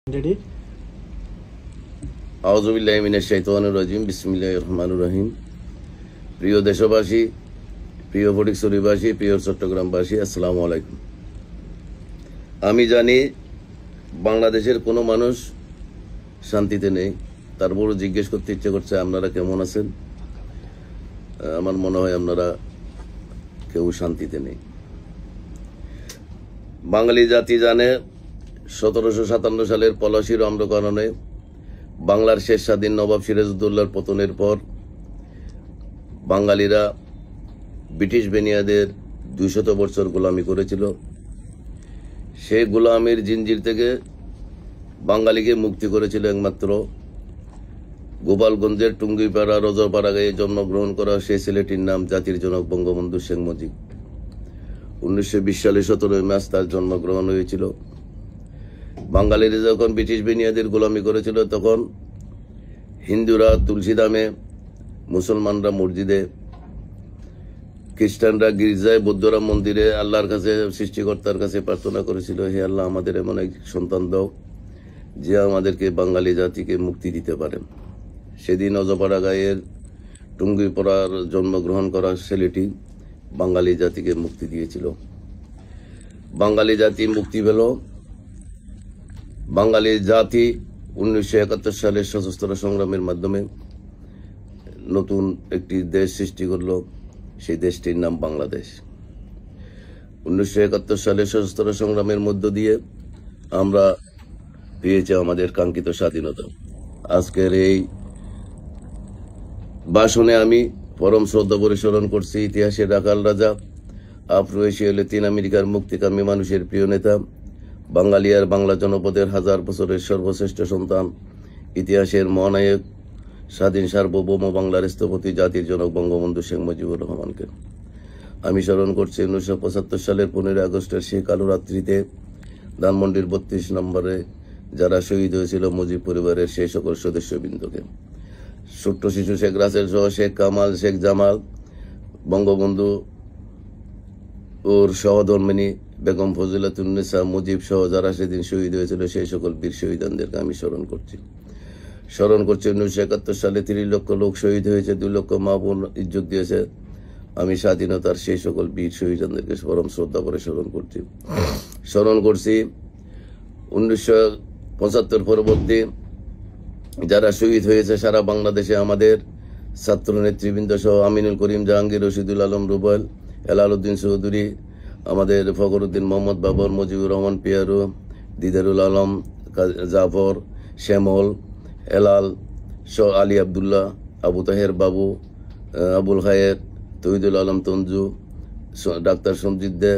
Ready? আউযুবিল্লাহি মিনাশ শাইতানির রাজিম বিসমিল্লাহির রহমানির রহিম। প্রিয় দেশবাসী, প্রিয় ফটিকছড়িবাসী, প্রিয় চট্টগ্রামবাসী, আসসালামু আলাইকুম। আমি জানি বাংলাদেশের কোনো মানুষ শান্তিতে নেই, তারপর জিজ্ঞেস করতে ইচ্ছে করছে আপনারা কেমন আছেন। আমার মনে হয় আপনারা কেউ শান্তিতে নেই। বাঙালি জাতি জানে 1757 সালের পলাশীর আন্দোলনে বাংলার শেষ স্বাধীন নবাব সিরাজউদ্দৌলার পতনের পর বাঙালিরা ব্রিটিশ বেনিয়াদের 200 বছর গোলামি করেছিল। সেই গোলামির জিঞ্জির থেকে বাঙালিকে মুক্তি করেছিল একমাত্র গোপালগঞ্জের টুঙ্গিপাড়া রজপাড়া গায়ে জন্মগ্রহণ করা সেই ছেলেটির নাম জাতির জনক বঙ্গবন্ধু শেখ মুজিব। 1920 সালে 17 মার্চ তার জন্মগ্রহণ হয়েছিল। বাঙালিরা যখন ব্রিটিশ বেনিয়াদের গোলামি করেছিল তখন হিন্দুরা তুলসীদামে, মুসলমানরা মসজিদে, খ্রিস্টানরা গির্জায়, বৌদ্ধরা মন্দিরে আল্লাহর কাছে, সৃষ্টিকর্তার কাছে প্রার্থনা করেছিল, হে আল্লাহ, আমাদের এমন এক সন্তান দাও যে আমাদেরকে বাঙালি জাতিকে মুক্তি দিতে পারেন। সেদিন অজপাড়া গায়ের টুঙ্গিপাড়ার জন্মগ্রহণ করা ছেলেটি বাঙালি জাতিকে মুক্তি দিয়েছিল। বাঙালি জাতি মুক্তি পেল। বাঙালি জাতি 1971 সালের সশস্ত্র সংগ্রামের মাধ্যমে নতুন একটি দেশ সৃষ্টি করল। সেই দেশটির নাম বাংলাদেশ। 1971 সালের সশস্ত্র সংগ্রামের মধ্য দিয়ে আমরা পেয়েছি আমাদের কাঙ্ক্ষিত স্বাধীনতা। আজকের এই ভাষণে আমি পরম শ্রদ্ধা পরিস্মরণ করছি ইতিহাসের রাখাল রাজা, আফ্রো-এশীয় লাতিন আমেরিকার মুক্তিকামী মানুষের প্রিয় নেতা, বাঙালি আর বাংলা জনপদের হাজার বছরের সর্বশ্রেষ্ঠ সন্তান, ইতিহাসের মহানায়ক, স্বাধীন সার্বভৌম বাংলার স্থপতি, জাতির জনক বঙ্গবন্ধু শেখ মুজিবুর রহমানকে আমি স্মরণ করছি 1975 সালের 15 আগস্টের সেই কালো রাত্রিতে ধানমন্ডির 32 নম্বরে যারা শহীদ হয়েছিল মুজিব পরিবারের সেই সকল সদস্যবৃন্দকে। ছোট্ট শিশু শেখ রাসেল সহ শেখ কামাল, শেখ জামাল, বঙ্গবন্ধু ওর সহধর্মিনী বেগম ফজিলাতুন্নেসা, মুজিব সহ যারা সেদিন শহীদ হয়েছিল সেই সকল বীর শহীদানদেরকে আমি স্মরণ করছি। 1971 সালে 3 লক্ষ লোক শহীদ হয়েছে, 2 লক্ষ মা বোন ইজ্জত দিয়েছে। আমি স্বাধীনতার সেই সকল বীর শহীদানদেরকে পরম শ্রদ্ধা করে স্মরণ করছি 1975 পরবর্তী যারা শহীদ হয়েছে সারা বাংলাদেশে আমাদের ছাত্র নেতৃবৃন্দ সহ আমিনুল করিম, জাহাঙ্গীর, রশিদুল আলম রুবেল, এলালউদ্দিন চৌধুরী, আমাদের ফখরুদ্দিন মোহাম্মদ বাবর, মুজিবুর রহমান পিয়ারু, দিদারুল আলম, জাফর, শ্যামল, এলাল, আলী আবদুল্লাহ, আবু তাহের বাবু, আবুল খায়ের, তহিদুল আলম তঞ্জু, ডাক্তার সঞ্জিত দে,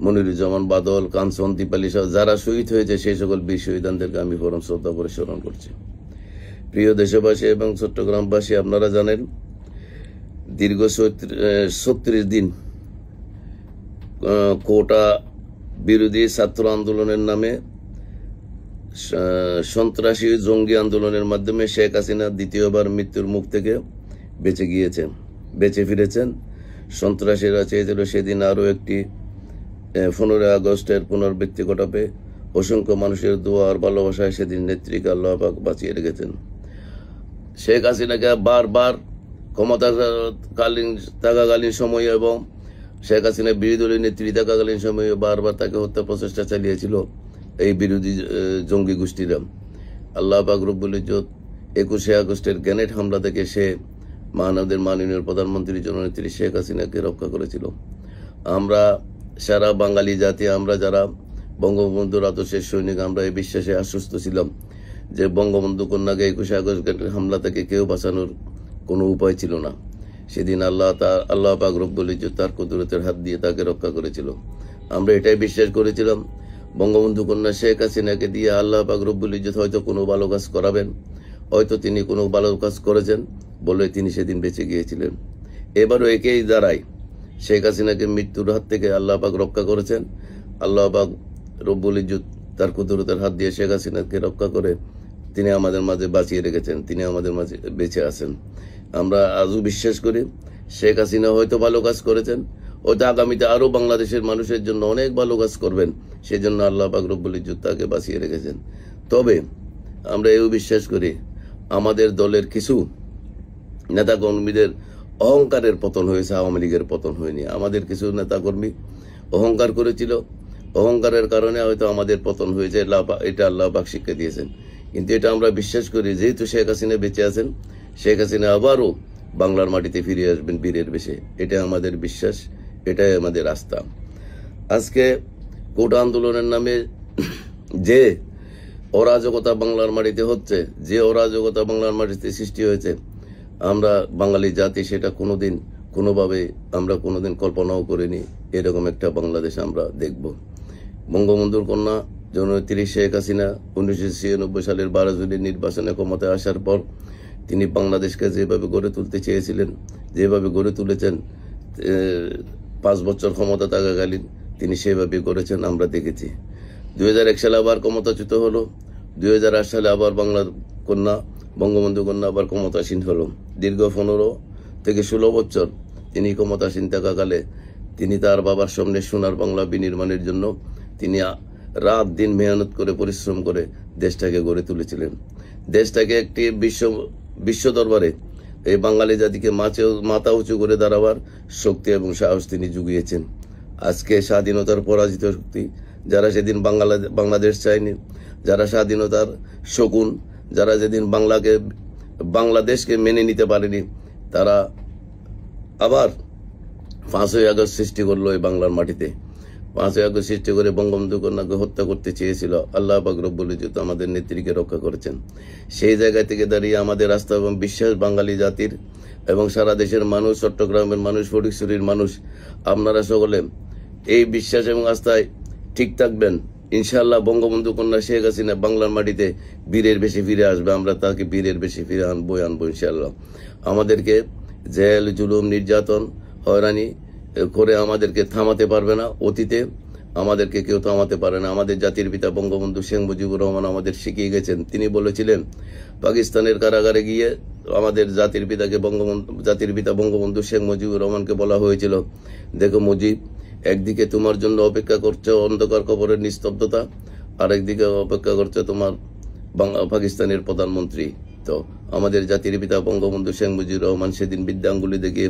মনিরুজ্জামান বাদল, কাঞ্চন, দীপালি সহ যারা শহীদ হয়েছে সেই সকল বীর শহীদানদেরকে আমি পরম শ্রদ্ধা করে স্মরণ করছি। প্রিয় দেশবাসী এবং চট্টগ্রামবাসী, আপনারা জানেন দীর্ঘ 36 দিন কোটা বিরোধী ছাত্র আন্দোলনের নামে সন্ত্রাসী জঙ্গি আন্দোলনের মাধ্যমে শেখ হাসিনা দ্বিতীয়বার মৃত্যুর মুখ থেকে বেঁচে ফিরেছেন। সন্ত্রাসীরা চেয়েছিল সেদিন আরও একটি 15 আগস্টের পুনরাবৃত্তি ঘটাবে। অসংখ্য মানুষের দোয়া আর ভালোবাসায় সেদিন নেত্রীকে আল্লাহ পাক বাঁচিয়ে রেখেছেন। শেখ হাসিনাকে বারবার থাকাকালীন সময়ে এবং শেখ হাসিনা বিরোধী দলীয় নেত্রী থাকাকালীন সময়ে বারবার তাকে হত্যা প্রচেষ্টা চালিয়েছিল এই বিরোধী জঙ্গি গোষ্ঠীরা। আল্লাহ পাক রব্বুল ইজ্জত 21 আগস্টের গ্রেনেড হামলা থেকে সে আমাদের মাননীয় প্রধানমন্ত্রী জননেত্রী শেখ হাসিনাকে রক্ষা করেছিল। আমরা সারা বাঙালি জাতি, আমরা যারা বঙ্গবন্ধুর আদর্শের সৈনিক, আমরা এই বিশ্বাসে আশ্বস্ত ছিলাম যে বঙ্গবন্ধু কন্যাকে 21 আগস্ট হামলা থেকে কেউ বাঁচানোর কোনো উপায় ছিল না। সেদিন আল্লাহ পাক রব্বুল ইজ্জত তার কুদরতের হাত দিয়ে তাকে রক্ষা করেছিল। আমরা এটাই বিশ্বাস করেছিলাম বঙ্গবন্ধু কন্যা শেখ হাসিনাকে দিয়ে আল্লাহ পাক রব্বুল ইজ্জত হয়তো কোনো ভালো কাজ করাবেন, হয়তো তিনি কোনো ভালো কাজ করেছেন বলে তিনি সেদিন বেঁচে গিয়েছিলেন। এবারও একেই দাঁড়ায় শেখ হাসিনাকে মৃত্যুর হাত থেকে আল্লাহ পাক রক্ষা করেছেন। আল্লাহ পাক রব্বুল ইজ্জত তার কুদরতের হাত দিয়ে শেখ হাসিনাকে রক্ষা করে তিনি আমাদের মাঝে বাঁচিয়ে রেখেছেন, তিনি আমাদের মাঝে বেঁচে আছেন। আমরা আজও বিশ্বাস করি শেখ হাসিনা হয়তো ভালো কাজ করেছেন, হয়তো আগামীতে আরো বাংলাদেশের মানুষের জন্য অনেক ভালো কাজ করবেন, সেজন্য আল্লাহ পাক রব্বুল ইজ্জত তাকে বাঁচিয়ে রেখেছেন। তবে আমরা এও বিশ্বাস করি আমাদের দলের কিছু নেতাকর্মীদের অহংকারের পতন হয়েছে, আওয়ামী লীগের পতন হয়নি। আমাদের কিছু নেতাকর্মী অহংকার করেছিল, অহংকারের কারণে হয়তো আমাদের পতন হয়েছে, এটা আল্লাহ পাক শিক্ষা দিয়েছেন। কিন্তু এটা আমরা বিশ্বাস করি, যেহেতু শেখ হাসিনা বেঁচে আছেন, শেখ হাসিনা আবারও বাংলার মাটিতে ফিরে আসবেন বীরের বেশে। এটা আমাদের বিশ্বাস, এটাই আমাদের আস্থা। আজকে কোটা আন্দোলনের নামে যে অরাজকতা বাংলার মাটিতে হচ্ছে, যে অরাজকতা বাংলার মাটিতে সৃষ্টি হয়েছে, আমরা বাঙালি জাতি সেটা কোনোভাবে আমরা কোনোদিন কল্পনাও করিনি এরকম একটা বাংলাদেশ আমরা দেখব। বঙ্গবন্ধুর কন্যা জননেত্রী শেখ হাসিনা 1996 সালের 12 জুলাই নির্বাচনে ক্ষমতায় আসার পর তিনি বাংলাদেশকে যেভাবে গড়ে তুলতে চেয়েছিলেন, যেভাবে গড়ে তুলেছেন, 5 বছর ক্ষমতা থাকাকালীন তিনি সেভাবে করেছেন, আমরা দেখেছি। 2001 সালে আবার ক্ষমতাচ্যুত হলো, 2008 সালে আবার বাংলার কন্যা বঙ্গবন্ধু কন্যা আবার ক্ষমতাসীন হলো। দীর্ঘ 15 থেকে 16 বছর তিনি ক্ষমতাসীন থাকাকালে তিনি তার বাবার সামনে সোনার বাংলা বিনির্মাণের জন্য তিনি রাত দিন মেহনত করে পরিশ্রম করে দেশটাকে গড়ে তুলেছিলেন। দেশটাকে একটি বিশ্ব দরবারে এই বাঙালি জাতিকে মাথা উঁচু করে দাঁড়াবার শক্তি এবং সাহস তিনি জুগিয়েছেন। আজকে স্বাধীনতার পরাজিত শক্তি যারা সেদিন বাংলাদেশ চায়নি, যারা স্বাধীনতার শকুন, যারা যেদিন বাংলাদেশকে মেনে নিতে পারেনি, তারা আবার 5ই আগস্ট সৃষ্টি করলো এই বাংলার মাটিতে। 5ই আগস্ট সৃষ্টি করে বঙ্গবন্ধু কন্যাকে হত্যা করতে চেয়েছিল। আল্লাহ পাক রব্বুল ইজ্জত আমাদের নেত্রীকে রক্ষা করেছেন। সেই জায়গা থেকে দাঁড়িয়ে আমাদের আস্থা এবং বিশ্বাস বাঙালি জাতির এবং সারা দেশের মানুষ, চট্টগ্রামের মানুষ, ফটিকছড়ির মানুষ, আপনারা সকলে এই বিশ্বাস এবং আস্থায় ঠিক থাকবেন। ইনশাআল্লাহ বঙ্গবন্ধু কন্যা শেখ হাসিনা বাংলার মাটিতে বীরের বেশি ফিরে আসবে। আমরা তাকে বীরের বেশি ফিরে আনবো ইনশাআল্লাহ। আমাদেরকে জেল, জুলুম, নির্যাতন, হয়রানি করে আমাদেরকে থামাতে পারবে না। অতীতে আমাদেরকে কেউ থামাতে পারে না। আমাদের জাতির পিতা বঙ্গবন্ধু শেখ মুজিবুর রহমান আমাদের শিখিয়ে গেছেন। তিনি বলেছিলেন, পাকিস্তানের কারাগারে গিয়ে আমাদের জাতির পিতা বঙ্গবন্ধু শেখ মুজিবুর রহমানকে বলা হয়েছিল, দেখো মুজিব, একদিকে তোমার জন্য অপেক্ষা করছে অন্ধকার কবরের নিস্তব্ধতা, আর একদিকে অপেক্ষা করছে তোমার পাকিস্তানের প্রধানমন্ত্রী। তো আমাদের জাতির পিতা বঙ্গবন্ধু শেখ মুজিবুর রহমান সেদিন বিদ্যাঙ্গুলি দেখিয়ে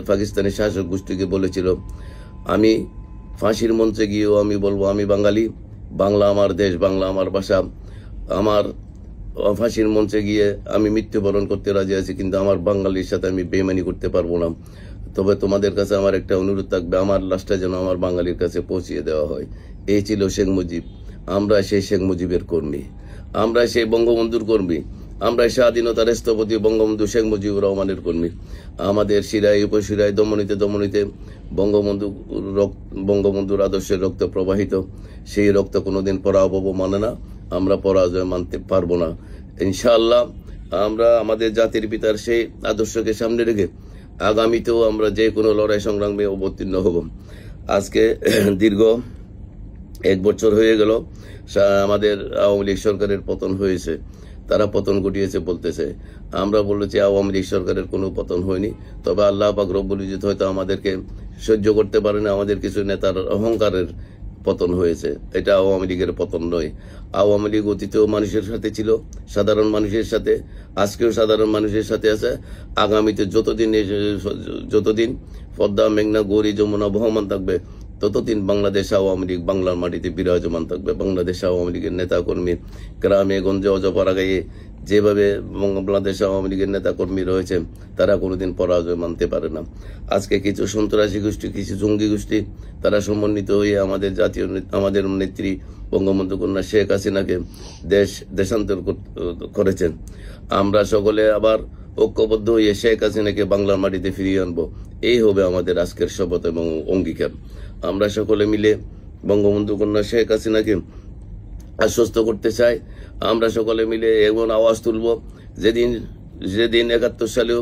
পাকিস্তানের শাসক গোষ্ঠীকে বলেছিল, আমি ফাঁসির মঞ্চে গিয়েও আমি বলবো আমি বাঙালি, বাংলা আমার দেশ, বাংলা আমার ভাষা। আমার ফাঁসির মঞ্চে গিয়ে আমি মৃত্যুবরণ করতে রাজি আছি, কিন্তু আমার বাঙালির সাথে আমি বেইমানি করতে পারবো না। তবে তোমাদের কাছে আমার একটা অনুরোধ থাকবে, আমার লাশটা যেন আমার বাঙালির কাছে পৌঁছিয়ে দেওয়া হয়। এই ছিল শেখ মুজিব। আমরা সেই শেখ মুজিবের কর্মী, আমরা সেই বঙ্গবন্ধুর কর্মী, আমরা স্বাধীনতার স্থপতি বঙ্গবন্ধু শেখ মুজিবুর রহমানের কর্মী। আমাদের শিরায় উপশিরায় দমনিতে বঙ্গবন্ধুর আদর্শের রক্ত প্রবাহিত। সেই রক্ত কোনোদিন পরাভব মানে না, আমরা পরাজয় মানতে পারবো না। ইনশাআল্লাহ আমরা আমাদের জাতির পিতার সেই আদর্শকে সামনে রেখে আগামীতেও আমরা যে কোনো লড়াই সংগ্রামে অবতীর্ণ হব। আজকে দীর্ঘ 1 বছর হয়ে গেল আমাদের আওয়ামী লীগ সরকারের পতন হয়েছে। তারা পতন ঘটিয়েছে বলতেছে, আমরা বলেছি আওয়ামী লীগ সরকারের কোনো পতন হয়নি। তবে আল্লাহ পাক রব্বুল ইজ্জত হয়তো আমাদেরকে সহ্য করতে পারে না, আমাদের কিছু নেতার অহংকারের পতন হয়েছে। এটা আওয়ামী লীগের পতন নয়। আওয়ামী লীগ অতীতেও মানুষের সাথে ছিল, সাধারণ মানুষের সাথে, আজকেও সাধারণ মানুষের সাথে আছে। আগামীতে যতদিন পদ্মা, মেঘনা, গৌরী, যমুনা বহমান থাকবে, ততদিন বাংলাদেশ আওয়ামী লীগ বাংলার মাটিতে বিরাজমান থাকবে। বাংলাদেশ আওয়ামী লীগের নেতাকর্মী গ্রামে গঞ্জে অজপাড়াগাঁয়ে যেভাবে বাংলাদেশ আওয়ামী লীগের নেতাকর্মী রয়েছে, তারা কোনোদিন পরাজয় মানতে পারে না। আজকে কিছু সন্ত্রাসী গোষ্ঠী, কিছু জঙ্গি গোষ্ঠী, তারা সমন্বিত হয়ে আমাদের নেত্রী বঙ্গবন্ধু কন্যা শেখ হাসিনাকে দেশান্তর করেছেন। আমরা সকলে আবার ঐক্যবদ্ধ হয়ে শেখ হাসিনাকে বাংলার মাটিতে ফিরিয়ে আনবো। এই হবে আমাদের আজকের শপথ এবং অঙ্গীকার। আমরা সকলে মিলে বঙ্গবন্ধু কন্যা শেখ হাসিনাকে আশ্বস্ত করতে চাই। আমরা সকলে মিলে এমন আওয়াজ তুলব, যেদিন 71 সালেও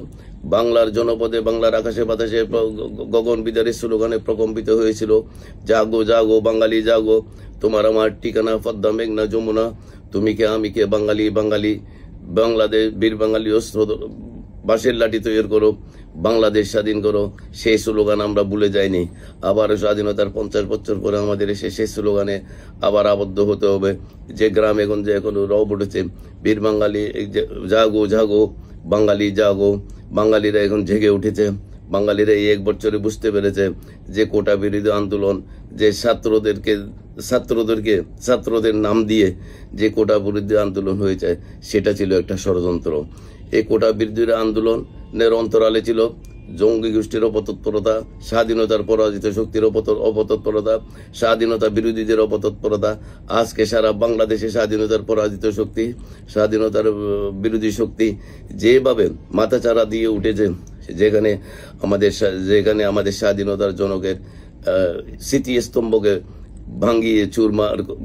বাংলার জনপদে, বাংলার আকাশে বাতাসে গগন বিদারী স্লোগানে প্রকম্পিত হয়েছিল, জাগো জাগো বাঙালি জাগো, তোমার আমার ঠিকানা পদ্মা, মেঘনা, যমুনা, তুমি কে আমি কে, বাঙালি বাঙালি, বাংলাদেশ বীর বাঙালি, অস্ত্র বাঁশের লাঠি তৈরি করো, বাংলাদেশ স্বাধীন করো, সেই স্লোগান আমরা ভুলে যাইনি। আবার স্বাধীনতার 50 বছর পরে আমাদের এসে সেই স্লোগানে আবার আবদ্ধ হতে হবে। যে গ্রামে গঞ্জে এখন রব উঠেছে, বীর বাঙালি জাগো জাগো, বাঙালি জাগো, বাঙালিরা এখন জেগে উঠেছে। বাঙালিরা এই 1 বছরে বুঝতে পেরেছে যে কোটা বিরোধী আন্দোলন, যে ছাত্রদের নাম দিয়ে যে কোটা বিরোধী আন্দোলন হয়েছে, সেটা ছিল একটা ষড়যন্ত্র। এই কোটা বিরোধী আন্দোলনের অন্তরালে ছিল জঙ্গি গোষ্ঠীর অপতৎপরতা, স্বাধীনতার পরাজিত শক্তির অপতৎপরতা, স্বাধীনতা বিরোধীদের অপতৎপরতা। আজকে সারা বাংলাদেশে স্বাধীনতার পরাজিত শক্তি, স্বাধীনতার বিরোধী শক্তি যেভাবে মাথাচাড়া দিয়ে উঠেছে, যেখানে আমাদের স্বাধীনতার জনকের স্মৃতিস্তম্ভকে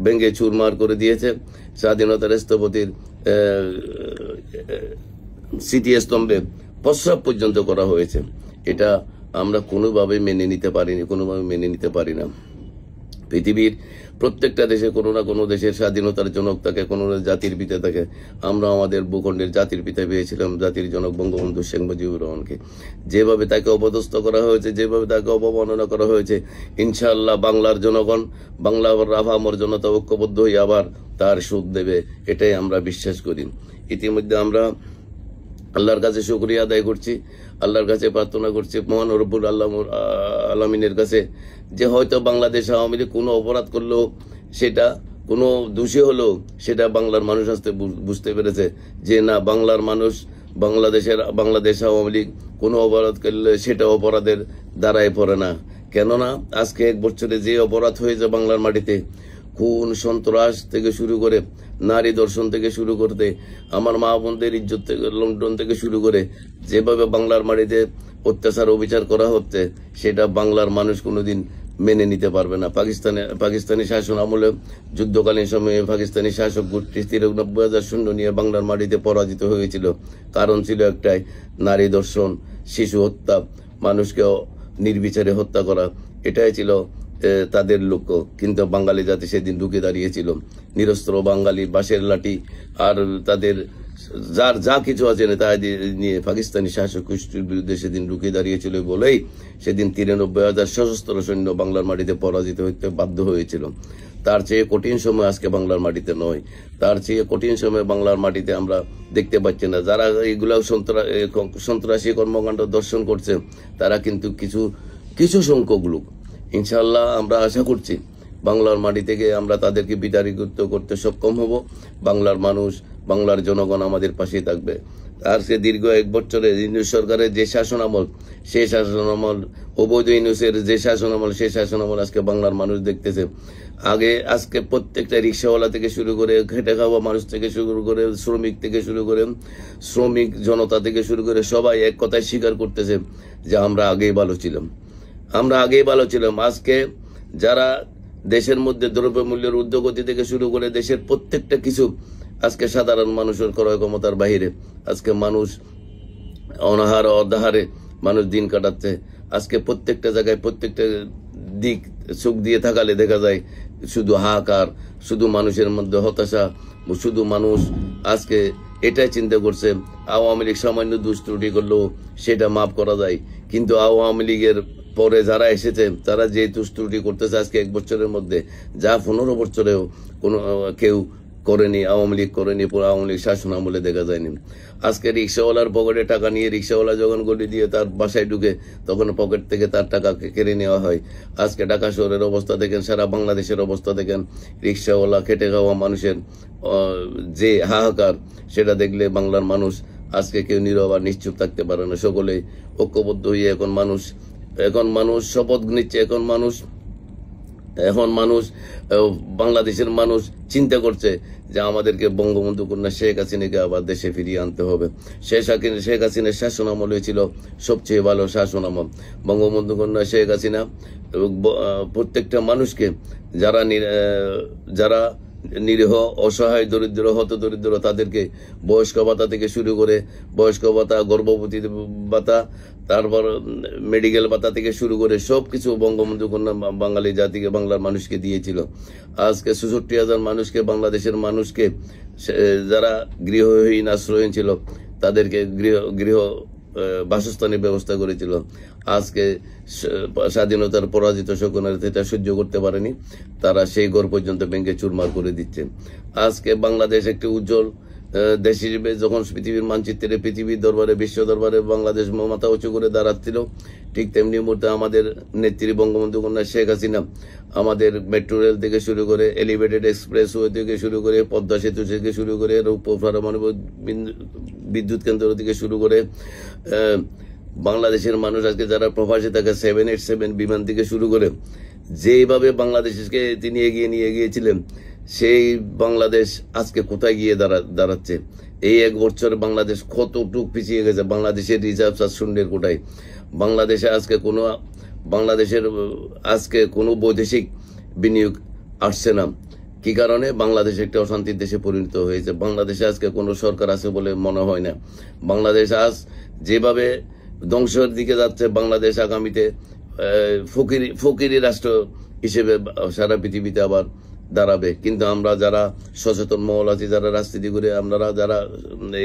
ভেঙে চুরমার করে দিয়েছে। স্বাধীনতার স্থপতির স্মৃতিস্তম্ভে প্রস্রাব পর্যন্ত করা হয়েছে। এটা আমরা কোনোভাবে মেনে নিতে পারি না। পৃথিবীর প্রত্যেকটা দেশে কোনো না কোনো দেশের স্বাধীনতার জনক থাকে, কোনো জাতির পিতা থাকে। আমরা আমাদের ভূখণ্ডের জাতির পিতা পেয়েছিলাম জাতির জনক বঙ্গবন্ধু শেখ মুজিবুর রহমানকে। যেভাবে তাকে অপদস্থ করা হয়েছে, যেভাবে তাকে অবমাননা করা হয়েছে, ইনশাআল্লাহ বাংলার জনগণ, বাংলার আপামর জনতা ঐক্যবদ্ধ হয়ে আবার তার সুখ দেবে, এটাই আমরা বিশ্বাস করি। ইতিমধ্যে আমরা আল্লাহর কাছে শুকরিয়া আদায় করছি, আল্লাহর কাছে প্রার্থনা করছি, মহান রব্বুল আলামিনের কাছে, যে হয়তো বাংলাদেশ আওয়ামী লীগ কোনো অপরাধ করলেও, সেটা কোনো দোষী হলেও, সেটা বাংলার মানুষ আসতে বুঝতে পেরেছে যে না, বাংলাদেশ আওয়ামী লীগ কোনো অপরাধ করলে সেটা অপরাধের দ্বারাই পড়ে না। কেননা আজকে 1 বছরে যে অপরাধ হয়েছে বাংলার মাটিতে, খুন, সন্ত্রাস থেকে শুরু করে নারী দর্শন থেকে শুরু করতে, আমার মা বোনদের ইজ্জত থেকে লুণ্ঠন থেকে শুরু করে যেভাবে বাংলার মাটিতে অত্যাচার অবিচার করা হচ্ছে, সেটা বাংলার মানুষ কোনোদিন মেনে নিতে পারবে না। পাকিস্তানি শাসন আমলে যুদ্ধকালীন সময়ে পাকিস্তানি শাসক গোষ্ঠী 93,000 সৈন্য নিয়ে বাংলার মাটিতে পরাজিত হয়েছিল। কারণ ছিল একটাই, নারী দর্শন, শিশু হত্যা, মানুষকে নির্বিচারে হত্যা করা, এটাই ছিল তাদের লক্ষ্য। কিন্তু বাঙালি জাতি সেদিন ঢুকে দাঁড়িয়েছিল, নিরস্ত্র বাঙালি, বাঁশের লাঠি আর তাদের যার যা কিছু আছে তা নিয়ে পাকিস্তানি শাসক গোষ্ঠীর বিরুদ্ধে সেদিন ঢুকে দাঁড়িয়েছিল বলেই সেদিন 93,000 সশস্ত্র সৈন্য বাংলার মাটিতে পরাজিত হতে বাধ্য হয়েছিল। তার চেয়ে কঠিন সময় আজকে বাংলার মাটিতে নয়, তার চেয়ে কঠিন সময় বাংলার মাটিতে আমরা দেখতে পাচ্ছি না। যারা এইগুলা সন্ত্রাসী কর্মকাণ্ড দর্শন করছে, তারা কিন্তু কিছু সংখ্যক লোক। ইনশাআল্লাহ আমরা আশা করছি বাংলার মাটি থেকে আমরা তাদেরকে বিতাড়িত করতে সক্ষম হব। বাংলার মানুষ, বাংলার জনগণ আমাদের পাশেই থাকবে। আর সে দীর্ঘ 1 বছরে ইউনূস সরকারের যে শাসন আমল, সেই শাসন আমল, অবৈধ ইউনূসের যে শাসন আমল, সেই শাসন আমল আজকে বাংলার মানুষ দেখতেছে। আজকে প্রত্যেকটা রিক্সাওয়ালা থেকে শুরু করে, খেটে খাওয়া মানুষ থেকে শুরু করে, শ্রমিক থেকে শুরু করে, শ্রমিক জনতা থেকে শুরু করে সবাই এক কথায় স্বীকার করতেছে যে আমরা আগেই ভালো ছিলাম। আজকে যারা দেশের মধ্যে দ্রব্যমূল্যের ঊর্ধ্বগতি থেকে শুরু করে দেশের প্রত্যেকটা কিছু আজকে সাধারণ মানুষের ক্রয় ক্ষমতার বাহিরে, আজকে মানুষ অনাহার অর্ধাহারে মানুষ দিন কাটাচ্ছে। আজকে প্রত্যেকটা জায়গায় প্রত্যেকটা দিক চোখ দিয়ে থাকালে দেখা যায় শুধু হাহাকার, শুধু মানুষের মধ্যে হতাশা, শুধু মানুষ আজকে এটাই চিন্তা করছে আওয়ামী লীগ সামান্য দুষ্ত্রুটি করলেও সেটা মাফ করা যায়। কিন্তু আওয়ামী লীগের পরে যারা এসেছে, তারা যে দুষ্ত্রুটি করতেছে আজকে 1 বছরের মধ্যে, যা 15 বছরেও কোনো কেউ করেনি, আওয়ামী লীগ করেনি, আওয়ামী লীগ শাসন আমলে দেখা যায়নি। আজকে রিক্সাওয়ালার পকেটে টাকা নিয়ে রিক্সাওয়ালা যখন গলি দিয়ে তার বাসায় ঢুকে, তখন পকেট থেকে তার টাকা কেড়ে নেওয়া হয়। আজকে ঢাকা শহরের অবস্থা দেখেন, সারা বাংলাদেশের অবস্থা দেখেন, রিক্সাওয়ালা, খেটে খাওয়া মানুষের যে হাহাকার, সেটা দেখলে বাংলার মানুষ আজকে কেউ নীরব আর নিশ্চুপ থাকতে পারে না। সকলে ঐক্যবদ্ধ হয়ে এখন মানুষ শপথ নিচ্ছে। এখন মানুষ বাংলাদেশের মানুষ চিন্তা করছে যে আমাদেরকে বঙ্গবন্ধু কন্যা শেখ হাসিনাকে আবার দেশে ফিরিয়ে আনতে হবে। শেখ হাসিনার শাসন আমল হয়েছিল সবচেয়ে ভালো শাসন আমল। বঙ্গবন্ধু কন্যা শেখ হাসিনা প্রত্যেকটা মানুষকে, যারা নিরীহ, অসহায়, দরিদ্র, হতদরিদ্র, তাদেরকে বয়স্ক ভাতা থেকে শুরু করে, বয়স্ক ভাতা, গর্ভবতী ভাতা, তারপর মেডিকেল ভাতা থেকে শুরু করে সবকিছু বঙ্গবন্ধু কন্যা বাঙালি জাতিকে, বাংলার মানুষকে দিয়েছিল। আজকে 66,000 মানুষকে, বাংলাদেশের মানুষকে, যারা গৃহহীন, আশ্রয়হীন ছিল, তাদেরকে গৃহ বাসস্থানের ব্যবস্থা করেছিল। আজকে স্বাধীনতার পরাজিত শকুনের এটা সহ্য করতে পারেনি, তারা সেই ঘর পর্যন্ত ভেঙে চুরমার করে দিচ্ছে। আজকে বাংলাদেশ একটি উজ্জ্বল দেশ হিসেবে যখন পৃথিবীর মানচিত্রে, পৃথিবীর দরবারে, বিশ্ব দরবারে বাংলাদেশ মাথা উঁচু করে দাঁড়াচ্ছিল, ঠিক তেমনি মুহূর্তে আমাদের নেত্রী বঙ্গবন্ধু কন্যা শেখ হাসিনা আমাদের মেট্রো রেল থেকে শুরু করে, এলিভেটেড এক্সপ্রেসওয়ে থেকে শুরু করে, পদ্মা সেতু থেকে শুরু করে, রূপ পারমাণবিক বিদ্যুৎ কেন্দ্র থেকে শুরু করে, বাংলাদেশের মানুষ আজকে যারা প্রবাসে থাকে 787 বিমান থেকে শুরু করে, যেভাবে বাংলাদেশকে তিনি এগিয়ে নিয়ে গিয়েছিলেন, সেই বাংলাদেশ আজকে কোথায় গিয়ে দাঁড়াচ্ছে। এই 1 বছর বাংলাদেশ কতটুক পিছিয়ে গেছে। বাংলাদেশের রিজার্ভ আর শূন্যের কোটায় বাংলাদেশে আজকে কোনো বৈদেশিক বিনিয়োগ আসছে না। কি কারণে? বাংলাদেশ একটা অশান্তির দেশে পরিণত হয়েছে। বাংলাদেশে আজকে কোনো সরকার আছে বলে মনে হয় না। বাংলাদেশ আজ যেভাবে ধ্বংসের দিকে যাচ্ছে, বাংলাদেশ আগামীতে ফকিরি রাষ্ট্র হিসেবে সারা পৃথিবীতে আবার দাঁড়াবে। কিন্তু আমরা যারা সচেতন মহল আছি, যারা রাজনীতি করে, আপনারা যারা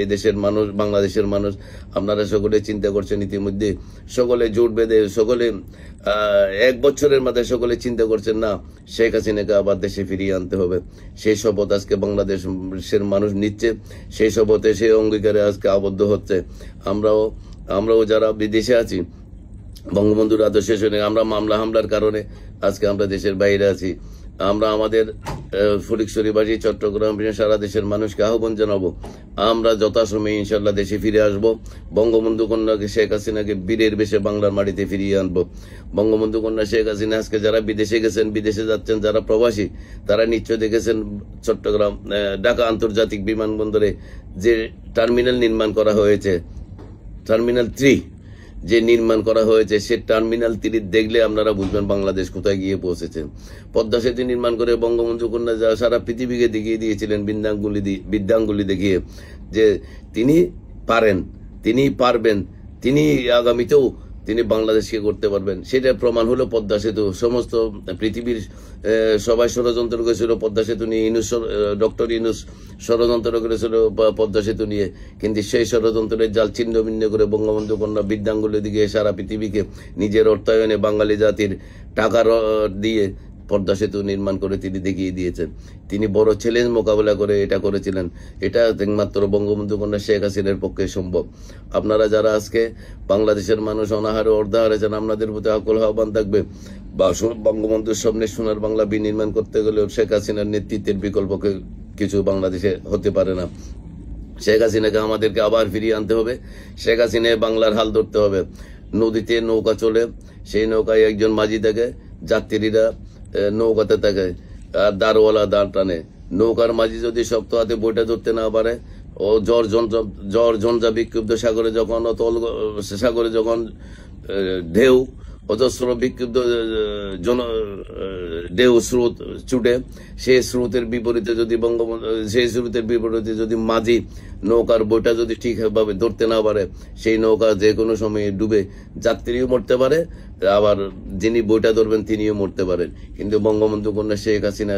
এই দেশের মানুষ, বাংলাদেশের মানুষ, আপনারা সকলে চিন্তা করছেন ইতিমধ্যে, সকলে জোট বেঁধে, সকলে 1 বছরের মাঝে সকলে চিন্তা করছেন না শেখ হাসিনাকে আবার দেশে ফিরিয়ে আনতে হবে। সেই শপথ আজকে বাংলাদেশের মানুষ নিচ্ছে, সেই শপথে, সেই অঙ্গীকারে আজকে আবদ্ধ হচ্ছে। আমরাও যারা বিদেশে আছি, বঙ্গবন্ধুর আদর্শ শুনে আমরা হামলার কারণে আজকে আমরা দেশের বাইরে আছি। আমরা আমাদের ফটিকছড়িবাসী, চট্টগ্রাম, সারা দেশের মানুষকে আহ্বান জানাবো, আমরা যথাসময়ে ইনশাল্লাহ দেশে ফিরে আসব। বঙ্গবন্ধু কন্যাকে, শেখ হাসিনাকে বীরের বেশে বাংলার মাটিতে ফিরিয়ে আনবো। বঙ্গবন্ধু কন্যা শেখ হাসিনা আজকে যারা বিদেশে গেছেন, বিদেশে যাচ্ছেন, যারা প্রবাসী, তারা নিশ্চয় দেখেছেন চট্টগ্রাম, ঢাকা আন্তর্জাতিক বিমানবন্দরে যে টার্মিনাল নির্মাণ করা হয়েছে, টার্মিনাল 3 যে নির্মাণ করা হয়েছে, সে টার্মিনাল 3 দেখলে আপনারা বুঝবেন বাংলাদেশ কোথায় গিয়ে পৌঁছেছে। পদ্মা সেতু নির্মাণ করে বঙ্গবন্ধু কন্যা যা সারা পৃথিবীকে দেখিয়ে দিয়েছিলেন বিদ্যাঙ্গুলি দেখিয়ে, যে তিনি পারেন, তিনি পারবেন, তিনি আগামীতেও তিনি বাংলাদেশকে করতে পারবেন। সেটা প্রমাণ হলো পদ্মা সেতু। সমস্ত পৃথিবীর সবাই ষড়যন্ত্র করেছিল পদ্মা সেতু নিয়ে, ডক্টর ইউনূস ষড়যন্ত্র করেছিল পদ্মা সেতু নিয়ে, কিন্তু সেই ষড়যন্ত্রের জাল ছিন্ন ভিন্ন করে বঙ্গবন্ধু কন্যা বিদ্যাঙ্গুলি দিকে সারা পৃথিবীকে নিজের অর্থায়নে বাঙালি জাতির টাকা দিয়ে পদ্মা সেতু নির্মাণ করে তিনি দেখিয়ে দিয়েছেন। তিনি বড় চ্যালেঞ্জ মোকাবেলা করে এটা করেছিলেন। এটা একমাত্র বঙ্গবন্ধু কন্যা শেখ হাসিনার পক্ষে সম্ভব। আপনারা যারা আজকে বাংলাদেশের মানুষ অনাহারে অর্ধাহারে আছেন, আপনাদের প্রতি আকুল আহ্বান থাকবে, বঙ্গবন্ধুর সামনে সোনার বাংলা বিনির্মাণ করতে গেলে শেখ হাসিনার নেতৃত্বের বিকল্প কিছু বাংলাদেশে হতে পারে না। শেখ হাসিনাকে আমাদেরকে আবার ফিরিয়ে আনতে হবে। শেখ হাসিনায় বাংলার হাল ধরতে হবে। নদীতে নৌকা চলে, সেই নৌকায় একজন মাঝি থাকে, যাত্রীরা নৌকাতে থাকে, আর দারওয়ালা দাঁড় টানে। নৌকার মাঝি যদি শক্ত হাতে বইটা ধরতে না পারে, ও ঝড় ঝঞ্ঝা বিক্ষুব্ধ সাগরে যখন ঢেউ, অজস্র বিক্ষুব্ধ ঢেউ স্রোত ছুটে, সেই স্রোতের বিপরীতে যদি মাঝি নৌকার বইটা যদি ঠিকভাবে ধরতে না পারে, সেই নৌকা যে কোনো সময়ে ডুবে যাত্রীও মরতে পারে, আবার যিনি বইটা ধরবেন তিনিও মরতে পারেন। কিন্তু বঙ্গবন্ধু কন্যা শেখ হাসিনা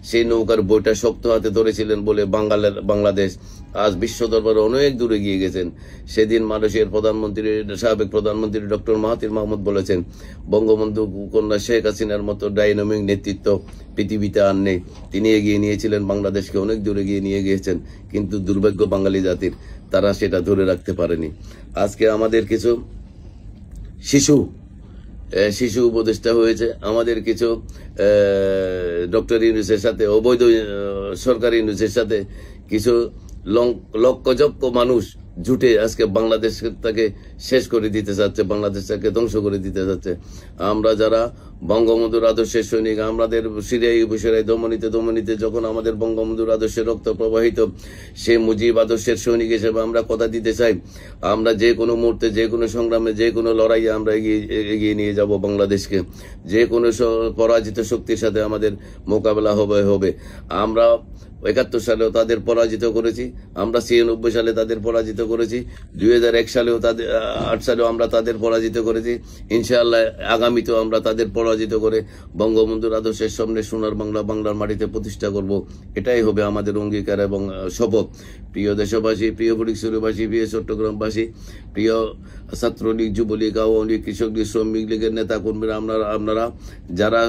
সেই নৌকার বইটা শক্ত হাতে ধরেছিলেন বলে বাংলাদেশ আজ বিশ্ব দরবারে অনেক দূরে গিয়ে গেছেন। সেদিন মালয়েশিয়ার সাবেক প্রধানমন্ত্রী ডক্টর মাহাথির মোহাম্মদ বলেছেন, বঙ্গবন্ধু কন্যা শেখ হাসিনার মতো ডাইনামিক নেতৃত্ব পৃথিবীতে আর নেই। তিনি এগিয়ে নিয়েছিলেন, বাংলাদেশকে অনেক দূরে গিয়ে নিয়ে গিয়েছেন, কিন্তু দুর্ভাগ্য বাঙালি জাতির, তারা সেটা ধরে রাখতে পারেনি। আজকে আমাদের কিছু শিশু উপদেষ্টা হয়েছে, আমাদের কিছু ডক্টর ইউনূসের সাথে, অবৈধ সরকারি ইউনূসের সাথে কিছু লক্ষ মানুষ জুটে আজকে বাংলাদেশটাকে শেষ করে দিতে চাচ্ছে, বাংলাদেশটাকে ধ্বংস করে দিতে চাচ্ছে। আমরা যারা বঙ্গবন্ধুর আদর্শের সৈনিক, আমাদের সিরিয়ায় উপসিরায় দমনিতে যখন আমাদের বঙ্গবন্ধুর আদর্শের রক্ত প্রবাহিত, সে মুজিব আদর্শের সৈনিক হিসেবে আমরা কথা দিতে চাই, আমরা যে কোনো মুহূর্তে, যে কোনো সংগ্রামে, যে কোনো লড়াইয়ে আমরা এগিয়ে নিয়ে যাব বাংলাদেশকে। যে কোনো পরাজিত শক্তির সাথে আমাদের মোকাবেলা হবে। আমরা 71 সালেও তাদের পরাজিত করেছি, আমরা 96 সালে তাদের পরাজিত করেছি, 2001 সালেও 8 সালেও আমরা তাদের পরাজিত করেছি। ইনশাআল্লাহ আগামীতেও আমরা তাদের পরাজিত করে বঙ্গবন্ধুর আদর্শের সামনে সোনার বাংলা, বাংলার মাটিতে প্রতিষ্ঠা করব। এটাই হবে আমাদের অঙ্গীকার এবং শপথ। প্রিয় দেশবাসী, প্রিয় ফটিকছড়িবাসী, প্রিয় চট্টগ্রামবাসী, প্রিয় ছাত্রলীগ, যুবলীগ, আওয়ামী লীগ, কৃষক লীগ, শ্রমিক লীগের নেতা কর্মীরা, আপনারা যারা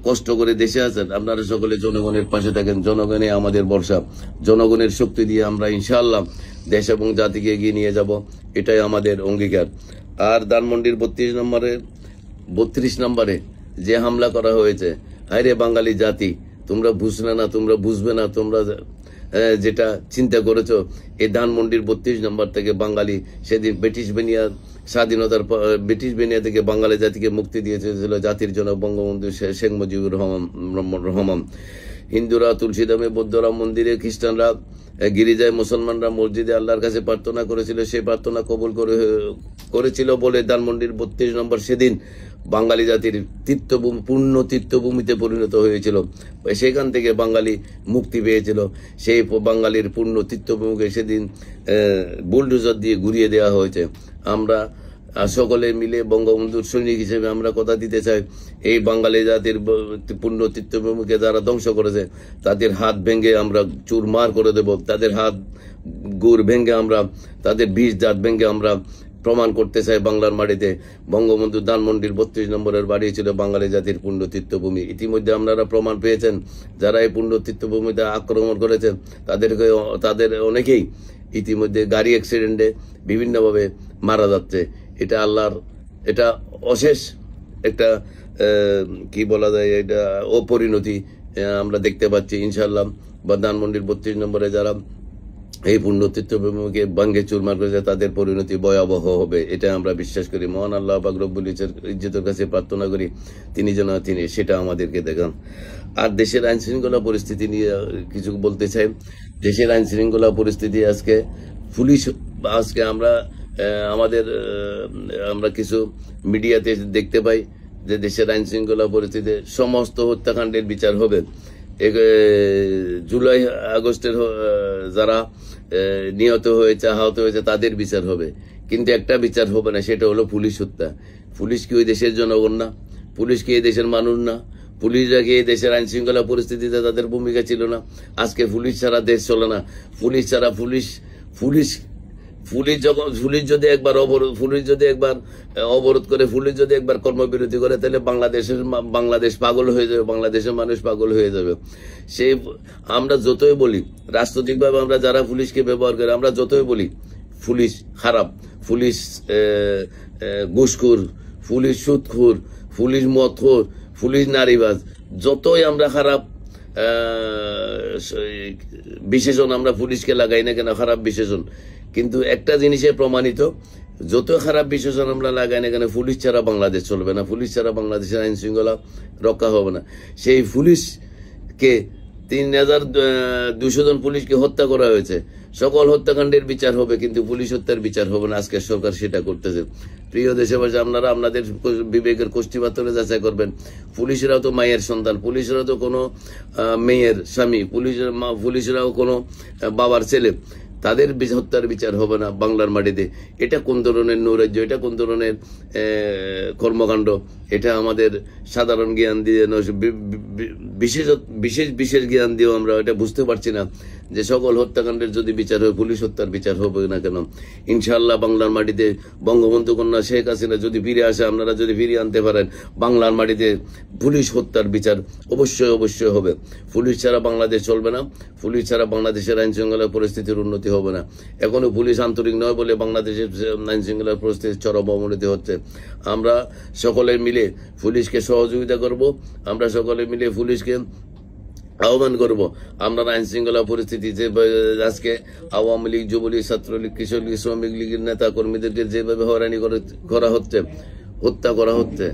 কষ্ট করে দেশে আছেন, আপনারা সকলে জনগণের পাশে থাকেন। জনগণে আমাদের ভরসা। জনগণের শক্তি দিয়ে আমরা ইনশাআল্লাহ দেশ এবং জাতিকে এগিয়ে নিয়ে যাব। এটাই আমাদের অঙ্গীকার। আর ধানমন্ডির 32 নম্বরে যে হামলা করা হয়েছে, আরে বাঙালি জাতি, তোমরা বুঝবে না, তোমরা বুঝবে না, তোমরা যেটা চিন্তা করেছো, এই ধানমন্ডির 32 নম্বর থেকে বাঙালি সেদিন ব্রিটিশ বেনিয়া থেকে বাঙালি জাতিকে মুক্তি দিয়েছিল জাতির জনক বঙ্গবন্ধু শেখ মুজিবুর রহমান। হিন্দুরা তুলসীধামে, বৌদ্ধরা মন্দিরে, খ্রিস্টানরা গিরিজায়, মুসলমানরা মসজিদে আল্লাহর কাছে প্রার্থনা করেছিল। সেই প্রার্থনা কবুল করেছিল বলে ধানমন্ডির 32 নম্বর সেদিন বাঙালি জাতির তীর্থভূমি, পূর্ণ তীর্থভূমিতে পরিণত হয়েছিল। সেখান থেকে বাঙালি মুক্তি পেয়েছিল। সেই বাঙালির পূর্ণ তীর্থভূমিকে সেদিন বুলডোজার দিয়ে ঘুরিয়ে দেওয়া হয়েছে। আমরা সকলে মিলে বঙ্গবন্ধুর সৈনিক হিসেবে আমরা কথা দিতে চাই, এই বাঙালি জাতির পূর্ণ তীর্থভূমিকে যারা ধ্বংস করেছে তাদের হাত ভেঙে আমরা চুরমার করে দেব। তাদের হাত গুড় ভেঙে আমরা, তাদের বিষ দাঁত ভেঙে আমরা প্রমাণ করতে চাই বাংলার মাটিতে বঙ্গবন্ধু ধানমন্ডির 32 নম্বরের বাড়ি ছিল বাঙালি জাতির পূর্ণ তীর্থভূমি। ইতিমধ্যে আপনারা প্রমাণ পেয়েছেন, যারা এই পূর্ণ তীর্থভূমিতে আক্রমণ করেছেন তাদের অনেকেই ইতিমধ্যে গাড়ি অ্যাক্সিডেন্টে বিভিন্নভাবে মারা যাচ্ছে। এটা আল্লাহর, এটা অশেষ একটা কি বলা যায়, এটা অপরিণতি আমরা দেখতে পাচ্ছি ইনশাআল্লাহ। বা ধানমন্ডির 32 নম্বরে যারা এই পূর্ণ তীর্থভূমিকে ভাঙ্গে চুরমার করেছে তাদের পরিণতি ভয়াবহ হবে, এটা আমরা বিশ্বাস করি। মহান আল্লাহ পাক রব্বুল ইজ্জতের কাছে প্রার্থনা করি তিনি যেন সেটা আমাদেরকে দেখান। আর দেশের আইন শৃঙ্খলা পরিস্থিতি নিয়ে কিছু বলতে চাই। দেশের আইন শৃঙ্খলা পরিস্থিতি আজকে আমরা কিছু মিডিয়াতে দেখতে পাই যে দেশের আইন শৃঙ্খলা পরিস্থিতি সমস্ত হত্যাকাণ্ডের বিচার হবে। জুলাই আগস্টের যারা নিহত হয়েছে, আহত হয়েছে তাদের বিচার হবে, কিন্তু একটা বিচার হবে না, সেটা হলো পুলিশ হত্যা। পুলিশ কি ওই দেশের জনগণ না? পুলিশ কি এই দেশের মানুষ না? পুলিশরা কি এই দেশের আইন শৃঙ্খলা পরিস্থিতিতে তাদের ভূমিকা ছিল না? আজকে পুলিশ ছাড়া দেশ চলে না। পুলিশ যদি একবার অবরোধ করে, পুলিশ যদি একবার কর্মবিরতি করে, তাহলে বাংলাদেশ পাগল হয়ে যাবে, বাংলাদেশের মানুষ পাগল হয়ে যাবে। আমরা যতই বলি রাজনৈতিকভাবে, আমরা যারা পুলিশকে ব্যবহার করে, আমরা যতই বলি পুলিশ খারাপ, পুলিশ ঘুষখোর, পুলিশ সুদখোর, পুলিশ মদখোর, পুলিশ নারীবাজ, যতই আমরা খারাপ বিশেষণ আমরা পুলিশকে লাগাই না কেন, খারাপ বিশেষণ, কিন্তু একটা জিনিসে প্রমাণিত, যত খারাপ বিশেষণ আমরা লাগাই না কেন, পুলিশ ছাড়া বাংলাদেশ চলবে না, পুলিশ ছাড়া বাংলাদেশের আইন শৃঙ্খলা রক্ষা হবে না। সেই পুলিশকে 3200 জন পুলিশকে হত্যা করা হয়েছে। সকল হত্যাকাণ্ডের বিচার হবে, কিন্তু পুলিশ হত্যার বিচার হবে না। আজকের সরকার সেটা করতেছে। প্রিয় দেশবাসী, আপনারা আপনাদের বিবেকের কোষ্ঠী পাথরে যাচাই করবেন। পুলিশরাও তো মায়ের সন্তান, পুলিশরাও তো কোনো মেয়ের স্বামী, পুলিশরাও কোনো বাবার ছেলে। তাদের হত্যার বিচার হবে না বাংলার মাটিতে। এটা কোন ধরনের নৈরাজ্য, এটা কোন ধরনের কর্মকাণ্ড? এটা আমাদের সাধারণ জ্ঞান দিয়ে, বিশেষ জ্ঞান দিয়েও আমরা এটা বুঝতে পারছি না যে সকল হত্যাকাণ্ডের যদি বিচার হয়, পুলিশ হত্যার বিচার হবে না কেন? ইনশাআল্লাহ বাংলার মাটিতে বঙ্গবন্ধু কন্যা শেখ হাসিনা যদি ফিরে আসে, আপনারা যদি ফিরিয়ে আনতে পারেন, বাংলার মাটিতে পুলিশ হত্যার বিচার অবশ্যই হবে। পুলিশ ছাড়া বাংলাদেশ চলবে না, পুলিশ ছাড়া বাংলাদেশের আইন শৃঙ্খলা পরিস্থিতির উন্নতি হবে না। এখনো পুলিশ আন্তরিক নয় বলে বাংলাদেশের আইন শৃঙ্খলার পরিস্থিতির চরম অবনতি হচ্ছে। আমরা সকলে মিলে পুলিশকে সহযোগিতা করব, আমরা সকলে মিলে পুলিশকে আহ্বান করব। আমরা আইন শৃঙ্খলা পরিস্থিতি যে আজকে আওয়ামী লীগ, যুবলীগ, ছাত্রলীগ, কৃষক লীগ, শ্রমিক লীগের নেতা কর্মীদেরকে যেভাবে হয়রানি করা হচ্ছে, হত্যা করা হচ্ছে,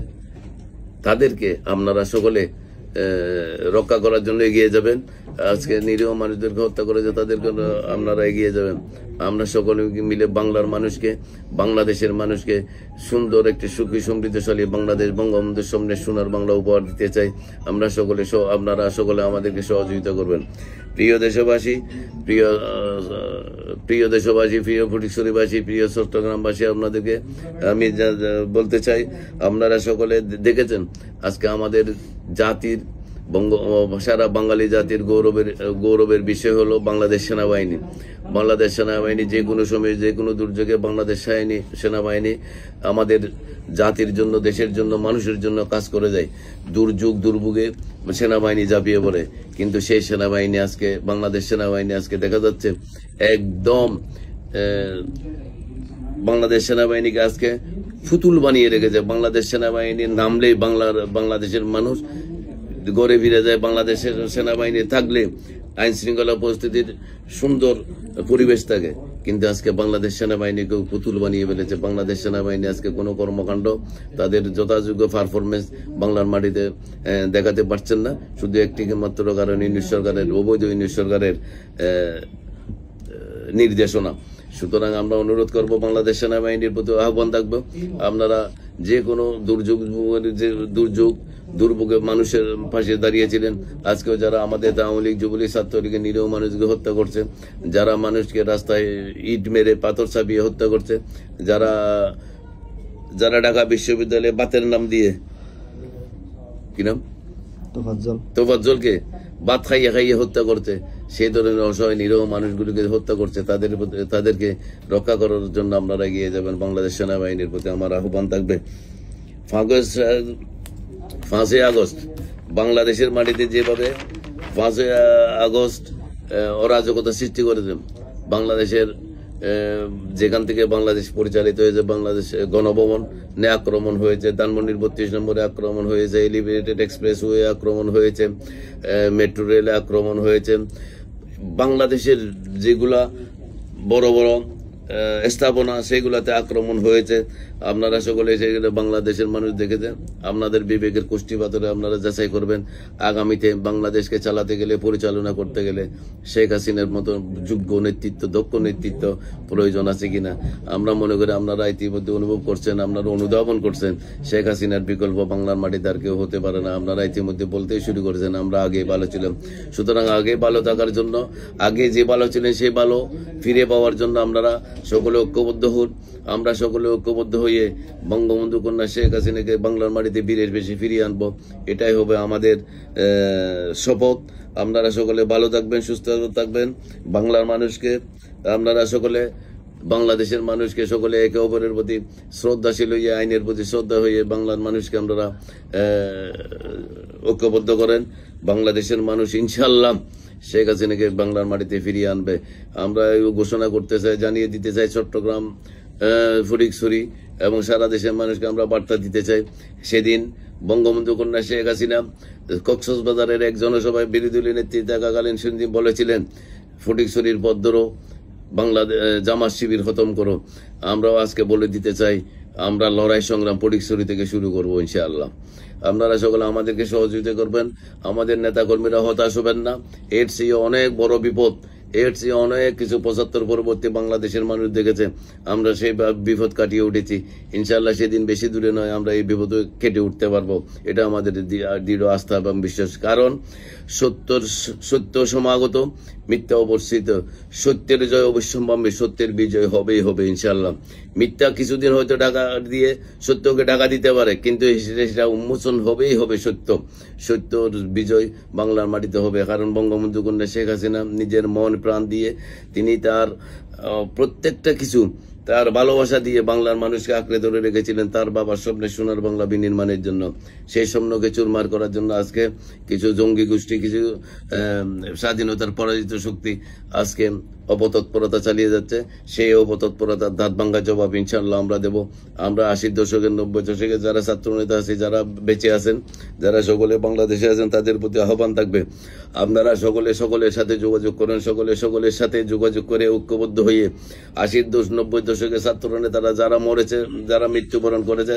তাদেরকে আপনারা সকলে রক্ষা করার জন্য এগিয়ে যাবেন। আজকে নিরীহ মানুষদেরকে হত্যা করেছে, তাদেরকে আপনারা এগিয়ে যাবেন। আমরা সকলে মিলে বাংলার মানুষকে, বাংলাদেশের মানুষকে সুন্দর একটি সুখী সমৃদ্ধশালী বাংলাদেশ, বঙ্গবন্ধুর সামনে সোনার বাংলা উপহার দিতে চাই। আপনারা সকলে আমাদেরকে সহযোগিতা করবেন। প্রিয় দেশবাসী, প্রিয় প্রিয় দেশবাসী, প্রিয় ফটিকছড়িবাসী, প্রিয় চট্টগ্রামবাসী, আপনাদেরকে আমি বলতে চাই, আপনারা সকলে দেখেছেন আজকে আমাদের জাতির সারা বাঙালি জাতির গৌরবের বিষয় হলো বাংলাদেশ সেনাবাহিনী। বাংলাদেশ সেনাবাহিনী যে কোনো সময় যে কোনো দুর্যোগে বাংলাদেশ সেনাবাহিনী আমাদের জাতির জন্য, দেশের জন্য, মানুষের জন্য কাজ করে যায়। দুর্যোগ দুর্ভোগে সেনাবাহিনী ঝাঁপিয়ে পড়ে, কিন্তু সেই সেনাবাহিনী আজকে, বাংলাদেশ সেনাবাহিনী আজকে দেখা যাচ্ছে একদম বাংলাদেশ সেনাবাহিনীকে আজকে ফুতুল বানিয়ে রেখেছে। বাংলাদেশ সেনাবাহিনীর নামলেই বাংলাদেশের মানুষ ঘরে ফিরে যায়। বাংলাদেশের সেনাবাহিনী থাকলে আইন শৃঙ্খলা পরিস্থিতির সুন্দর পরিবেশ থাকে, কিন্তু আজকে বাংলাদেশ সেনাবাহিনীকেও পুতুল বানিয়ে ফেলেছে। বাংলাদেশ সেনাবাহিনী আজকে কোনো কর্মকাণ্ড, তাদের যথাযোগ্য পারফরমেন্স বাংলার মাটিতে দেখাতে পারছেন না, শুধু একটি মাত্র কারণ ইউনিট সরকারের, অবৈধ ইউনিট সরকারের নির্দেশনা। সুতরাং আমরা অনুরোধ করব, বাংলাদেশ সেনাবাহিনীর প্রতি আহ্বান থাকবো, আপনারা যে কোনো দুর্ভোগে মানুষের পাশে দাঁড়িয়েছিলেন। আজকেও যারা আমাদের আওয়ামী লীগ, যুবলীগ, ছাত্রলীগের নিরীহ মানুষকে হত্যা করছে, যারা মানুষকে রাস্তায় ইট মেরে পাথর চাপিয়ে হত্যা করছে, যারা ঢাকা বিশ্ববিদ্যালয়ে বাতের নাম দিয়ে, কি নাম, তোফাজ্জলকে বাত খাইয়ে খাইয়ে হত্যা করছে, সেই ধরনের অসহায় নিরীহ মানুষগুলিকে হত্যা করছে, তাদেরকে রক্ষা করার জন্য আপনারা এগিয়ে যাবেন। বাংলাদেশ সেনাবাহিনীর প্রতি আমার আহ্বান থাকবে। 5ই আগস্ট বাংলাদেশের মাটিতে যেভাবে 5ই আগস্ট অরাজকতা সৃষ্টি করেছে, বাংলাদেশের যেখান থেকে বাংলাদেশ পরিচালিত হয়েছে, বাংলাদেশ গণভবন আক্রমণ হয়েছে, ধানমন্ডির 32 নম্বরে আক্রমণ হয়েছে, এলিভেটেড এক্সপ্রেসওয়ে আক্রমণ হয়েছে, মেট্রো রেলে আক্রমণ হয়েছে, বাংলাদেশের যেগুলা বড় বড় স্থাপনা সেগুলাতে আক্রমণ হয়েছে। আপনারা সকলে সেগুলো বাংলাদেশের মানুষ দেখেছে। আপনাদের বিবেকের কোষ্ঠী পাথরে আপনারা যাচাই করবেন, আগামীতে বাংলাদেশকে চালাতে গেলে, পরিচালনা করতে গেলে শেখ হাসিনার মতো যোগ্য নেতৃত্ব, দক্ষ নেতৃত্ব প্রয়োজন আছে কিনা। আমরা মনে করি আপনারা ইতিমধ্যে অনুভব করছেন, আপনারা অনুধাবন করছেন, শেখ হাসিনার বিকল্প বাংলার মাটিতে আর কেউ হতে পারে না। আপনারা ইতিমধ্যে বলতেই শুরু করেছেন আমরা আগে ভালো ছিলাম। সুতরাং আগে ভালো থাকার জন্য, আগে যে ভালো ছিলেন সেই ভালো ফিরে পাওয়ার জন্য আপনারা সকলে ঐক্যবদ্ধ হন। আমরা সকলে ঐক্যবদ্ধ হয়ে বঙ্গবন্ধু কন্যা শেখ হাসিনাকে বাংলার মাটিতে বেশি ফিরিয়ে আনবো, এটাই হবে আমাদের শপথ। আপনারা সকলে ভালো থাকবেন, সুস্থ থাকবেন। বাংলার মানুষকে আপনারা সকলে, বাংলাদেশের মানুষকে সকলে একে অপরের প্রতি শ্রদ্ধাশীল হইয়ে, আইনের প্রতি শ্রদ্ধা হয়ে বাংলার মানুষকে আপনারা ঐক্যবদ্ধ করেন। বাংলাদেশের মানুষ ইনশাআল্লাহ শেখ হাসিনাকে বাংলার মাটিতে ফিরিয়ে আনবে। আমরা ঘোষণা করতে চাই, জানিয়ে দিতে চাই, চট্টগ্রাম, ফটিকছড়ি এবং সারা দেশের মানুষকে আমরা বার্তা দিতে চাই। সেদিন বঙ্গবন্ধু কন্যা শেখ হাসিনা কক্সবাজারের এক জনসভায় বিরোধী দলীয় নেতৃত্বে থাকাকালীন সেদিন বলেছিলেন, ফটিকছড়ির পথ ধরো, বাংলাদেশ জামাত শিবির খতম করো। আমরাও আজকে বলে দিতে চাই, আমরা লড়াই সংগ্রাম ফটিকছড়ি থেকে শুরু করবো ইনশাআল্লাহ। আপনারা সকলে আমাদেরকে সহযোগিতা করবেন, আমাদের নেতাকর্মীরা হতাশ হবেন না। এর চেয়ে অনেক বড় বিপদ, এর চেয়ে অনেক কিছু 75 পরবর্তী বাংলাদেশের মানুষ দেখেছে। আমরা সেই বিপদ কাটিয়ে উঠেছি ইনশাআল্লাহ। সেদিন বেশি দূরে নয়, আমরা এই বিপদ কেটে উঠতে পারবো, এটা আমাদের দৃঢ় আস্থা এবং বিশ্বাস। কারণ সত্য সমাগত, মিথ্যা অবস্থিত, সত্যের জয় অবশ্যম্ভাবী, সত্যের বিজয় হবেই হবে ইনশাআল্লাহ। মিথ্যা কিছুদিন হয়তো ঢাকা দিয়ে সত্যকে ঢাকা দিতে পারে, কিন্তু সেটা উন্মোচন হবেই হবে। সত্যর বিজয় বাংলার মাটিতে হবে। কারণ বঙ্গবন্ধু কন্যা শেখ হাসিনা নিজের মন প্রাণ দিয়ে, তিনি তার প্রত্যেকটা কিছু, তার ভালোবাসা দিয়ে বাংলার মানুষকে আঁকড়ে ধরে রেখেছিলেন তার বাবার স্বপ্নে সোনার বাংলা বিনির্মাণের জন্য। সেই স্বপ্নকে চুরমার করার জন্য আজকে কিছু জঙ্গি গোষ্ঠী, কিছু স্বাধীনতার পরাজিত শক্তি আজকে অপতৎপরতা চালিয়ে যাচ্ছে। সেই অপতৎপরতার দাঁত ভাঙ্গা জবাব ইনশাআল্লাহ আমরা দেব। আমরা 80 দশকের 90 দশকে যারা ছাত্রনেতা আছে, যারা বেঁচে আছেন, যারা সকলে বাংলাদেশে আছেন, তাদের প্রতি আহ্বান থাকবে, আপনারা সকলের সাথে যোগাযোগ করেন, সকলের সাথে যোগাযোগ করে ঐক্যবদ্ধ হয়ে 80 90 দশকে ছাত্রনেতারা যারা মরেছে, যারা মৃত্যুবরণ করেছে,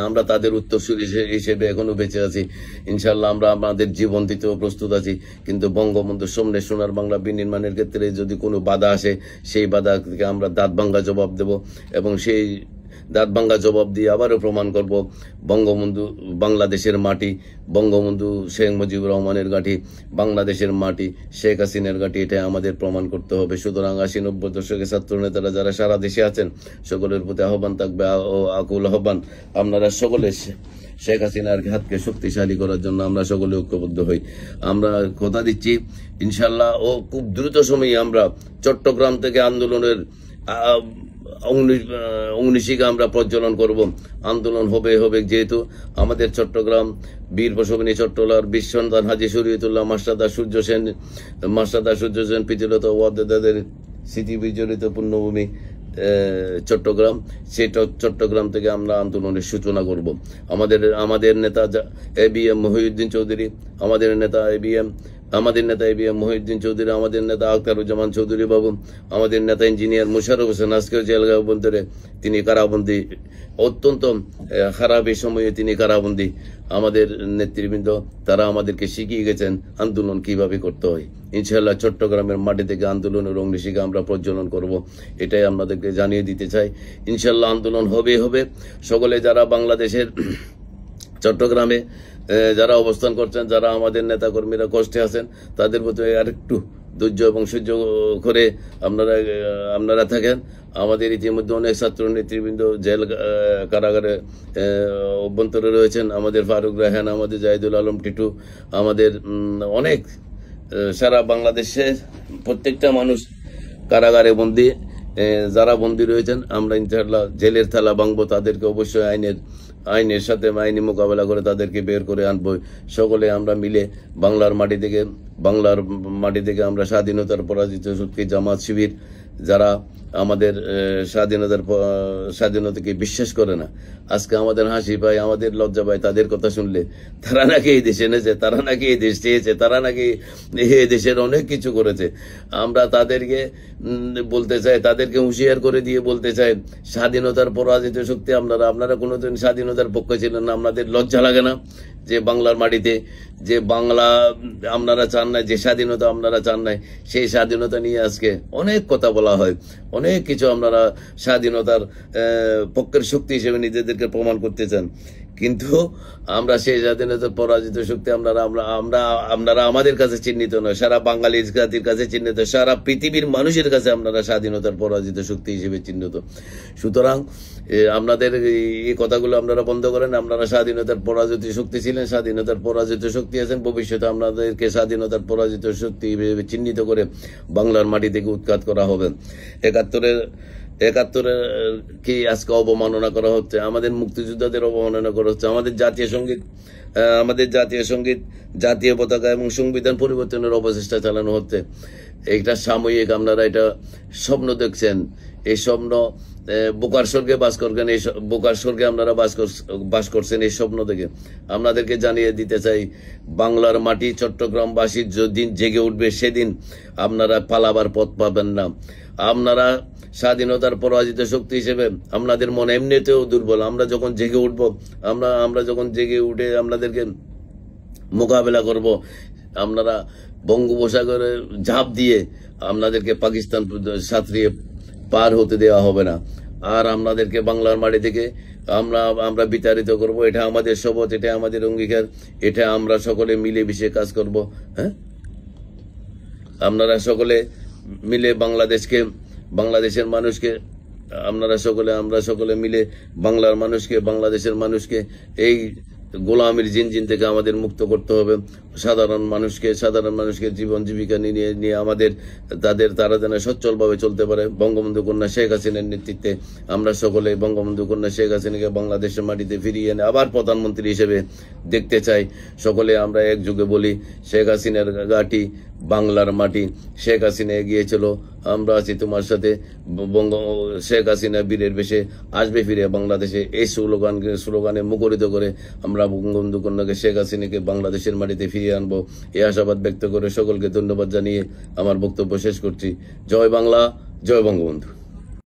আমরা তাদের উত্তরসূরি হিসেবে এখনো বেঁচে আছি ইনশাআল্লাহ। আমরা আমাদের জীবন দিতেও প্রস্তুত আছি। কিন্তু বঙ্গবন্ধুর সামনে সোনার বাংলা বিনির্মাণের ক্ষেত্রে যদি কোনো বাধা আসে, সেই বাধাকে আমরা দাঁত ভাঙ্গা জবাব দেব এবং সেই দাঁত ভাঙ্গা জবাব দিয়ে আবারও প্রমাণ করব বঙ্গবন্ধু বাংলাদেশের মাটি, বঙ্গবন্ধু শেখ মুজিবুর রহমানের ঘাঁটি, বাংলাদেশের মাটি, শেখ হাসিনার ঘাঁটি, এটা আমাদের প্রমাণ করতে হবে। সুতরাং 80-90 দশকের ছাত্র নেতারা যারা সারা দেশে আছেন সকলের প্রতি আহ্বান থাকবে, আকুল আহ্বান, আপনারা সকলে শেখ হাসিনার হাতকে শক্তিশালী করার জন্য আমরা সকলে ঐক্যবদ্ধ হই। আমরা কথা দিচ্ছি ইনশাল্লাহ ও খুব দ্রুত সময়ে আমরা চট্টগ্রাম থেকে আন্দোলনের অগ্নিশিখা আমরা প্রজ্বলন করব। আন্দোলন হবে যেহেতু আমাদের চট্টগ্রাম বীর প্রসবিনী চট্টলার বিশ্বন্তান হাজী শরীয়তুল্লাহ মাস্টারদা সূর্য সেন প্রীতিলতা ওয়াদ্দেদাদের স্মৃতি বিজড়িত পুণ্যভূমি চট্টগ্রাম, সেই চট্টগ্রাম থেকে আমরা আন্দোলনের সূচনা করব। আমাদের নেতা ABM মহিউদ্দিন চৌধুরী, আমাদের নেতা ABM মহিউদ্দিন চৌধুরী, আমাদের নেতা আখতারুজ্জামান চৌধুরী বাবু, আমাদের নেতা ইঞ্জিনিয়ার মুশারফ হোসেন আজকেও জেলগাঁও বন্দরে তিনি কারাবন্দী, অত্যন্ত খারাপ এই সময়ে তিনি কারাবন্দী। আমাদের নেতৃবৃন্দ তারা আমাদেরকে শিখিয়ে গেছেন আন্দোলন কিভাবে করতে হয়। ইনশাআল্লাহ চট্টগ্রামের মাটি থেকে আন্দোলনের অগ্নিশিখা আমরা প্রজ্বলন করব, এটাই আপনাদেরকে জানিয়ে দিতে চাই। ইনশাআল্লাহ আন্দোলন হবে। সকলে যারা বাংলাদেশের চট্টগ্রামে যারা অবস্থান করছেন, যারা আমাদের নেতাকর্মীরা কষ্টে আছেন, তাদের প্রতি আরেকটু ধৈর্য এবং সহ্য করে আপনারা থাকেন। আমাদের ইতিমধ্যে অনেক ছাত্র নেতৃবৃন্দ জেল কারাগারে অভ্যন্তরে রয়েছেন। আমাদের ফারুক রায়হান, আমাদের জাহিদুল আলম টিটু, আমাদের অনেক সারা বাংলাদেশের প্রত্যেকটা মানুষ কারাগারে বন্দী। যারা বন্দী রয়েছেন আমরা ইনশাআল্লাহ জেলের থালা ভাঙবো, তাদেরকে অবশ্যই আইনের সাথে আইনি মোকাবেলা করে তাদেরকে বের করে আনবো। সকলে আমরা মিলে বাংলার মাটি থেকে আমরা স্বাধীনতার পরাজিত শক্তি জামাত শিবির, যারা আমাদের স্বাধীনতাকে বিশ্বাস করে না, আজকে আমাদের হাসি পায়, আমাদের লজ্জা পায় তাদের কথা শুনলে। তারা নাকি এই দেশে এনেছে, তারা নাকি এই দেশ চেয়েছে, তারা নাকি এই দেশের অনেক কিছু করেছে। আমরা তাদেরকে বলতে চাই, তাদেরকে হুঁশিয়ার করে দিয়ে বলতে চাই, স্বাধীনতার পরাজিত শক্তি আপনারা কোনোদিন স্বাধীনতার পক্ষে ছিলেন না। আপনাদের লজ্জা লাগে না যে বাংলার মাটিতে যে বাংলা আপনারা চান না, যে স্বাধীনতা আপনারা চান নাই, সেই স্বাধীনতা নিয়ে আজকে অনেক কথা বলা হয়, অনেক কিছু আপনারা স্বাধীনতার পক্ষের শক্তি হিসেবে নিজেদেরকে প্রমাণ করতে চান, কিন্তু আমরা সেই স্বাধীনতার পরাজিত শক্তি আপনারা আমাদের কাছে চিহ্নিত নয়, সারা বাঙালি জাতির কাছে চিহ্নিত, সারা পৃথিবীর মানুষের কাছে আপনারা স্বাধীনতার পরাজিত শক্তি হিসেবে চিহ্নিত। সুতরাং আপনাদের এই কথাগুলো আপনারা বন্ধ করেন। আপনারা স্বাধীনতার পরাজিত শক্তি ছিলেন, স্বাধীনতার পরাজিত শক্তি আছেন, ভবিষ্যতে আপনাদেরকে স্বাধীনতার পরাজিত শক্তি হিসেবে চিহ্নিত করে বাংলার মাটি থেকে উৎখাত করা হবে। 71 কি আজকে অবমাননা করা হচ্ছে, আমাদের মুক্তিযোদ্ধাদের অবমাননা করা হচ্ছে, আমাদের জাতীয় সঙ্গীত, জাতীয় পতাকা এবং সংবিধান পরিবর্তনের অপচেষ্টা চালানো হচ্ছে। এইটা সাময়িক, আপনারা এটা স্বপ্ন দেখছেন, এই স্বপ্ন বোকার স্বর্গে আপনারা বাস করছেন এই স্বপ্ন থেকে। আপনাদেরকে জানিয়ে দিতে চাই, বাংলার মাটি চট্টগ্রামবাসী যেদিন জেগে উঠবে সেদিন আপনারা পালাবার পথ পাবেন না। আপনারা স্বাধীনতার পরাজিত শক্তি হিসেবে আপনাদের মন এমনিতেও দুর্বল। আমরা যখন জেগে উঠবো, আমরা যখন জেগে উঠে আপনাদেরকে মোকাবেলা করব, আপনারা বঙ্গোপসাগরে ঝাঁপ দিয়ে আপনাদেরকে পাকিস্তান সাঁতরিয়ে পার হতে দেওয়া হবে না। আর আপনাদেরকে বাংলার মাটি থেকে আমরা বিতাড়িত করব। এটা আমাদের শপথ, এটা আমাদের অঙ্গীকার, এটা আমরা সকলে মিলে মিশে কাজ করব। হ্যাঁ, আপনারা সকলে মিলে বাংলাদেশের মানুষকে আমরা সকলে মিলে বাংলাদেশের মানুষকে এই গোলামির জিনজিন থেকে আমাদের মুক্ত করতে হবে। সাধারণ মানুষকে জীবন জীবিকা নিয়ে তারা যেন সচ্ছলভাবে চলতে পারে। বঙ্গবন্ধু কন্যা শেখ হাসিনার নেতৃত্বে আমরা সকলে বঙ্গবন্ধু কন্যা শেখ হাসিনাকে বাংলাদেশের মাটিতে ফিরিয়ে এনে আবার প্রধানমন্ত্রী হিসেবে দেখতে চাই। সকলে আমরা একযোগে বলি, শেখ হাসিনার ঘাঁটি বাংলার মাটি, শেখ হাসিনা এগিয়েছিল, আমরা আছি তোমার সাথে, শেখ হাসিনা বীরের বেশে আসবে ফিরে বাংলাদেশে। এই স্লোগানে মুখরিত করে আমরা বঙ্গবন্ধু কন্যাকে শেখ হাসিনাকে বাংলাদেশের মাটিতে ফিরিয়ে আনবো, এই আশাবাদ ব্যক্ত করে সকলকে ধন্যবাদ জানিয়ে আমার বক্তব্য শেষ করছি। জয় বাংলা, জয় বঙ্গবন্ধু।